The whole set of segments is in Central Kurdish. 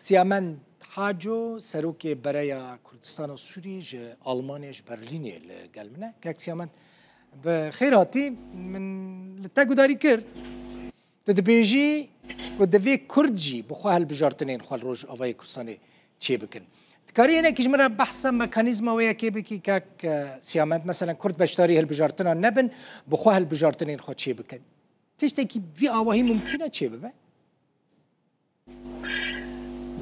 سیامند حاجو سروکی برای کردستان و سوریه جه آلمانیش برلینی لگل منه که سیامند بخیراتی من لتاگو داری کرد تدبیجی و دوی کردجی بخواه هالبجارتنین خواه روش آوای کردستانی چی بکن کاری اینه که جمره بحث مکانیزم ویا کی بکی که سیامند مثلا کرد بشتاری هالبجارتنا نبن بخواه هالبجارتنین خواه چی بکن تشتی که وی آواهی ممکنه چی ببه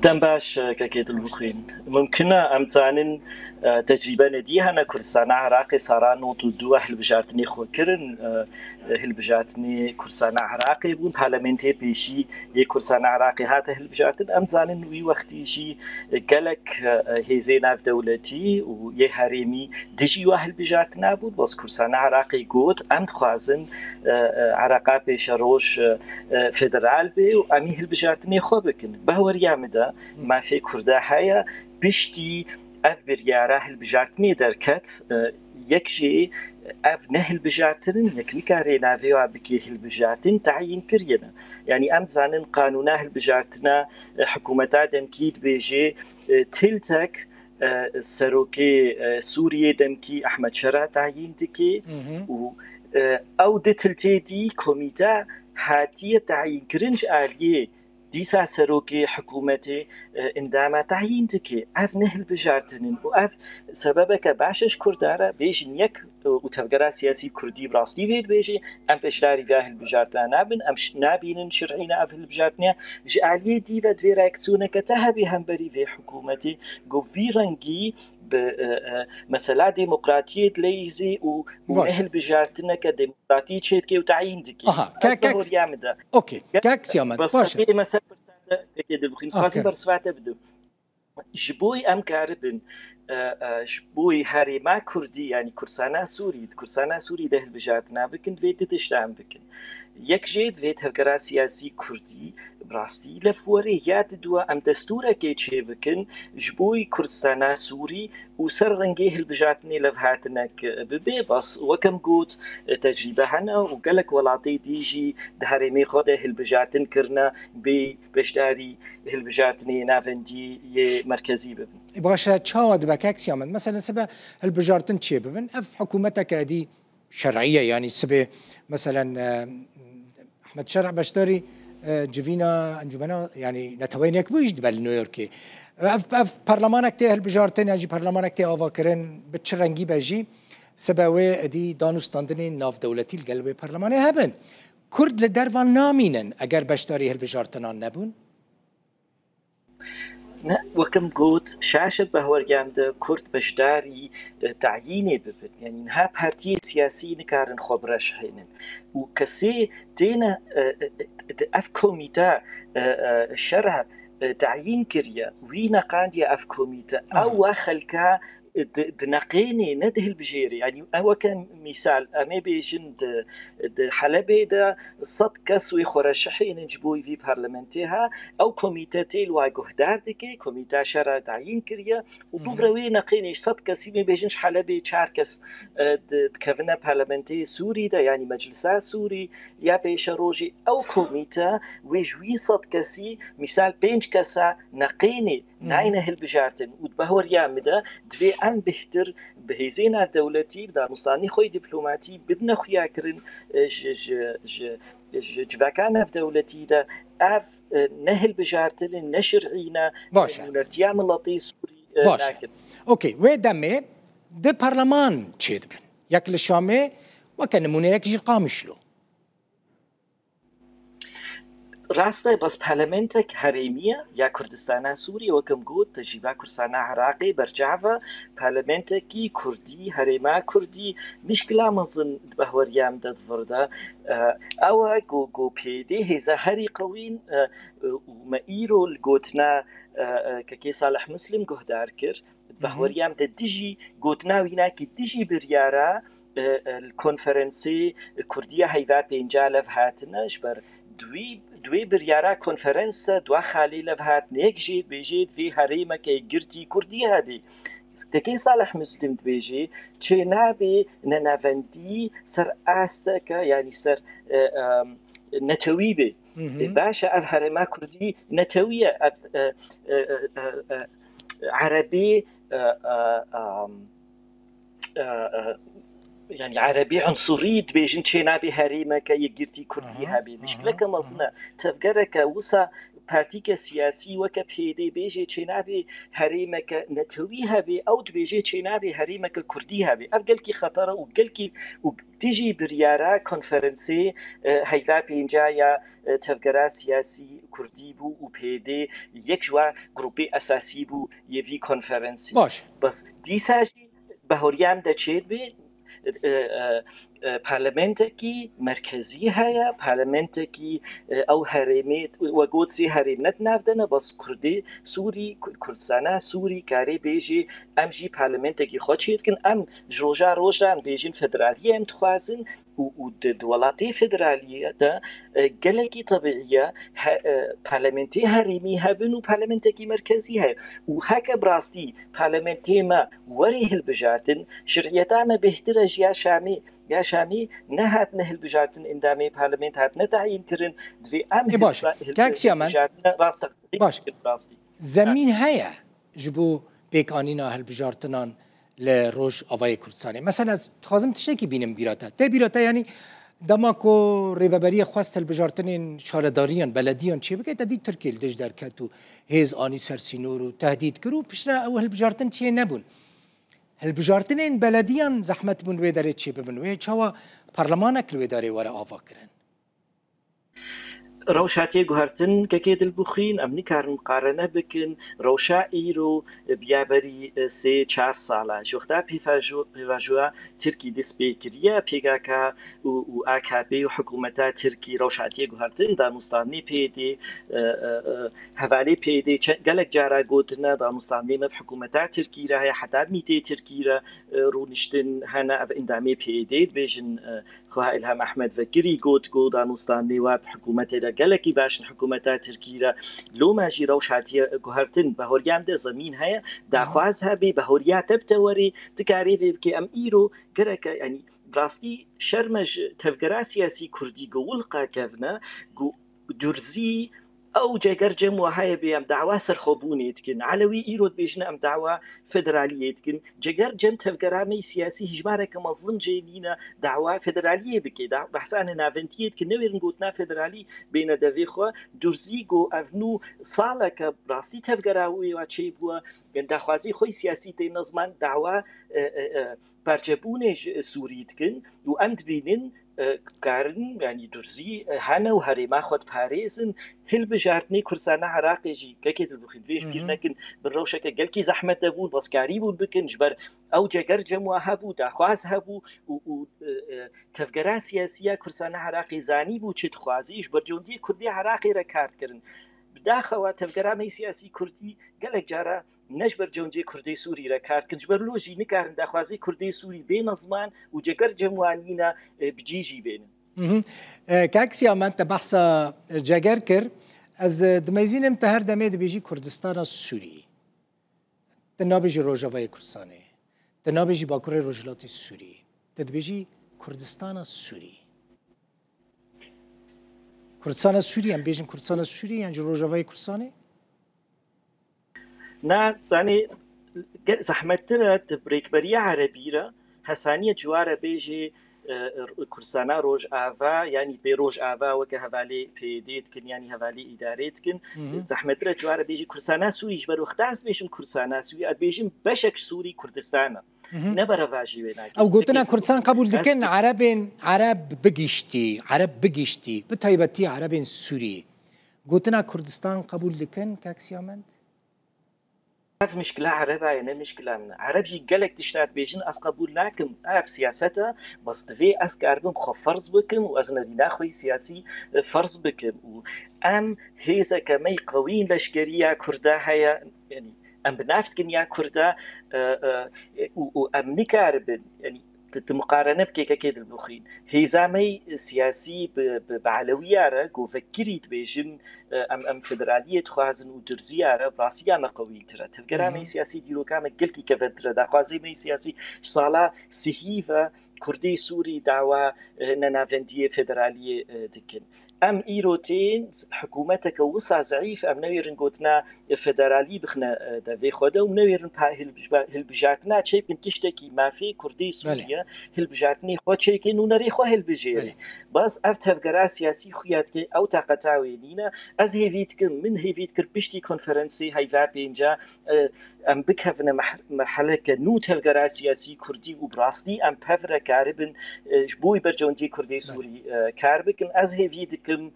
دم باش كاكيد المخين ممكنة أمتانن تجربة نديها أنا كرسان عراقي صاران وتدو أهل بجارتني خوكرن أهل بجارتني كرسان عراقي بون بارلمنتي بيشي يكرسان عراقي هات أهل بجارتن أمتانن وي وقتي شي قالك هيزينا في دولتي ويهاريمي ديجي أهل بجارتنا بود بس كرسان عراقي قوت أم خوازن عراقا بيشروش فدرال بي وأمي أهل بجارتني خوبكن بهور يامده ما في كردا هيا بشتي اف برياره هالبجارتني دركت يكشي اف نهل بجارتن يكني كاري نافيو بكي هالبجارتن تعيين كرينا يعني ام زانن قانونا هالبجارتنا حكومتا دمكيد بيجي تلتك سروكي سوريا دمكي احمد شرع تعيين دكي و او دتلتي دي كوميتا هاتيه تعيين كرنج اليه ديسا سروكي حكومتي انداما تعيين تكي اف نهل بجارتنين واف سببك باشش كردارا بيش نيك وتفقرا سياسي كردي براستي فيد بيجي ام بشداري فيها البجارتنا نابن ام نابين شرعينا اف البجارتنا جي عليه ديفا دوي راكتسونا كتهبي همبري في حكومتي قو في رنجي مثلا ديمقراطية ليزي ونهل بجارتنا كديمقراطية شيتكي وتعيين دكي كاك يامدا اوكي كاك سيامند بس في مثلا كده البخين خاصة برسفات بدو جبوي ام كاربن جبوي هاريما كردي يعني كرسانا سوري ده البجارتنا بكن فيت تشتام بكن يك جيد فيت هفقرا سياسي كردي براستي لفوري ياد دوا ام دستورة كي تشي بكن جبوي كردستانا سوري وسر رنجيه البجاتني لفهاتنك ببي بس وكم قوت تجربة هنا وقالك ولاتي ديجي دهاريمي خوده البجاتن كرنا بشداري البجاتني نافندي مركزي ببن باشا تشاود بكاك سيامن مثلا سبا البجارتن تشي ببن اف حكومتك هذه شرعية يعني سبا مثلا احمد شرع بشتري جفينا انجمنا يعني نتوين يكبوش دبل نيويوركي اف برلمانك تي البجارتن يعني برلمانك تي افاكرن بتشرنجي باجي سباوي دي دانوستاندني ناف دولتي القلبي برلماني هبن كرد لدرفان نامينن اگر بشتري البجارتنان نبون وكم قوت شاشة بهور جامدة كرد بشداري تعييني ببن يعني نها بارتي سياسي نكارن خبرش حينن وكسي دينا اف كوميتا شرع تعيين كريا وينا قانديا اف كوميتا او خلكا دنقيني نده البجيري يعني هو كان مثال امي بيجن حلبي دا صد كسوي خرشحين نجبوي في برلمانتها او كوميتاتي الواجهدار دكي كوميتا شرع تعيين كريا وطفروي نقيني صد كسي مي بيجنش حلبي شاركس كفنا برلمانتي سوري دا يعني مجلسا سوري يا بيشروجي او كوميتا ويجوي صد كسي مثال بينج كسا نقيني ناينه هالبجارتن وتبهور يامدا دوي ام بهتر بهيزينا دولتي بدا مصاني خوي دبلوماتي بدنا خويا كرن جواكانا في دولتي دا اف نهل بجارتن نشرعينا نرتيام اللطي سوري لكن اوكي ودمي ده برلمان تشيدبن ياكل الشامي وكان منيك جي قامشلو راسته بس برلمانتك هريمية يا كردستان سوري وكم قود تجيبا كردستان عراقي برجعفا برلمانتكي كردي هريما كردي مشكلة مظن بهور يام داد فردا او جو بيدي هزا هري قوين وما ايرو القوتنا ككي صالح مسلم قهدار كر بهور يام داد ديجي قوتنا ويناكي ديجي بريارا الكونفرنسي كردية هيفا بينجالف هاتنا جبر دوی بریارا کنفرانس دو خالی لفهات نیک بیجید وی هریمه که گرتی کردی هبی تكي صالح مسلم بيجي تشي نابي ننافندي سر آستك يعني سر نتويبي باشا أف هرما كردي نتوية عربي يعني عربي عنصري بيجن تشينابي هريمة كي يجرتي كردي هبي مشكلة كمصنع تفكرك وسا بارتيكا سياسي وكا بيدي بيجي تشينابي هريمة نتوي هبي أو بيجي تشينابي هريمة كردي هبي أفقل كي خطرة وقل كي وتيجي بريارة كونفرنسي هيدا بينجايا تفكرة سياسي كردي بو وبيدي يكجوا جروبي أساسي بو يفي كونفرنسي باش بس دي ساجي بهوريام دا تشيد بي پارلمنتکی مرکزی هیا پارلمنتکی او هرمت و گوتسی هرمت نافدنه بس کردی سوری کردستان سوری کاری بیجی امجی پارلمنتکی خودشید کن ام جوجا روجان بیجین فدرالی ام تخوازن و دولتی فدرالی دا گلکی طبیعیه پارلمنتی هرمی هبن و پارلمنتکی مرکزی هیا و هک براستی پارلمنتی ما وری هل بجارتن شرعیتان بهتر يا شامي نهات نهل بجارتن اندامي بارلمنت هات نتعين كرن دوي ام باش كاكسيا من راست باش زمين هيا جبو بيكانينا هل بجارتنان لروج اوای کردستان مثلا از تخازم تشکی بینم بیراتا ته بیراتا یعنی دماکو ریوبری خواست هل بجارتنین شارداریان بلدیان چی بگه تهدید ترکیه دج در کتو هیز آنی سرسینور و تهدید کرو پشنا او هل بجارتن چی نبون هالبجارتنين بلديا زحمت بن ويداري تشي بن وي تشوا برلمانك الويداري ورا افاكرن روشاتي جوهرتن ككيد البخين أمني كارن مقارنة بكن روشا إيرو بيابري سي 4 سالة شوختا بيفاجوا تركي ديسبيكريا بيغاكا و AKP وحكومتا تركي روشاتي جوهرتن دا مستاني بيدي هفالي بيدي قالك جارا قوتنا دا مستاني بحكومتا تركي راهي حتى ميتي تركي را رونشتن هنا اندامي بيدي بيجن خواه إلهام أحمد فكري قوت دا مستاني وبحكومتا گلکی باشن حکومتا ترکیه لو ماجی روش هاتیه گوهرتن بهوریان ده زمین هیا داخواز هبی بهوریات بتوری تکاری بکی ام ایرو گرک یعنی براستی شرمج تفکر سیاسی کردی گول قاکفنا گو درزی او جاگر جم وهاي بيام دعوة سرخوبوني تكن علوي إيرود بيجنا أم دعوة فدرالية تكن جاگر جم تفكرامي سياسي هجمارة كمظن جيلينا دعوة فدرالية بكي بحسان نافنتية تكن نوير نقوتنا فدرالي بين دافيخوا درزيقو أفنو صالة براسي تفكراوي واتشي بوا داخوازي خوي سياسي تي نظمان دعوة بارجبونج سوري تكن وأمد بينن كارن يعني درزي هنا وهريما خد باريسن هل بجارتني كرسانا عراقي جي كاكيد البخين فيش بير لكن بالروشة قال كي زحمة دابون بس كاريبون بكن جبر أو جاگر جموا هبو داخواز هبو و تفكران سياسية كرسانا عراقي زاني بو چه تخوازي جبر جوندي كردي عراقي ركارد كرن بداخوا تفكران سياسي كردي قالك جارا نجبر جونجي كردي سوري ركارد كنجبر لوجي نكارن داخوازي كردي سوري بين زمان وجاگر جموانينا بجيجي بين كاكسيا ما انت بحث جاگر كر از دميزين امتهر دميد بيجي كردستان السوري تنابيجي روجاوای كردستاني تنابيجي باكور روجلاتي السوري تدبيجي كردستان السوري كردستان السوري ام بيجن كردستان السوري يعني روجاوای كردستاني نا زاني زحمتنا تبريك بريا عربيرة حسانية جوارة بيجي كرسانا روج آفا يعني بروج آفا وكهفالي بيديت كن يعني هفالي إداريت كن زحمت را جوار بيجي كرسانا سوري جبر وقتاز بيجم كرسانا سوري بيجم بشك سوري كردستان نبرة فاجي بيناك أو قلتنا كردستان قبول دكن عرب بقشتي بتايبتي عرب سوري قلتنا كردستان قبول دكن كاكسيامند هذا مشكلة عربة يعني مشكلة من عرب جي قالك تشتات بيجن أس قبول لكم في سياسته بس تفي أس كاربم خف فرض بكم وأزنا دينا خوي سياسي فرض بكم وأم هيزا كمي قوين لشكرية كردا هيا يعني أم بنافت كنيا كردا وأم نكاربن يعني مقارنة بكيكا كيد البخين هيزامي سياسي بعلوية جو فكريت بيجن أم فدرالية خوازن ودرزيارة براسيا ما قوي ترى تفكرامي سياسي ديرو كامل قلكي كفترة دا خوازي مي سياسي صالة سهيفة كردي سوري دعوة ننافندية فدرالية دكن ام ايروتين حكومتك وصا ضعيف ام نويرن قوتنا فدرالي بخنا دافي خودا ومنويرن هلبجاتنا تشيكن تشتكي ما في كردي سوريا هلبجاتني خو تشيكن ونري خو هلبجيري بس افتف قرا سياسي خيات كي او تاقتاوي لينا از هيفيتكم من هيفيتكر بشتي كونفرنسي هايفا بينجا ام بكهفنا مرحله كنوت هلقرا سياسي كردي وبراستي ام بفر كاربن جبوي برجوندي كردي سوري كاربكن از هيفيتكم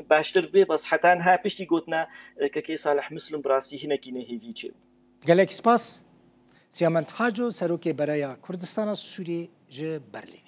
باشتر بي بس حتى ها بشتي قوتنا ككي صالح مسلم براسي هنا كينا هيفيتشي قالك سباس سيامنت حاجو سروكي برايا كردستان السوري ج برلين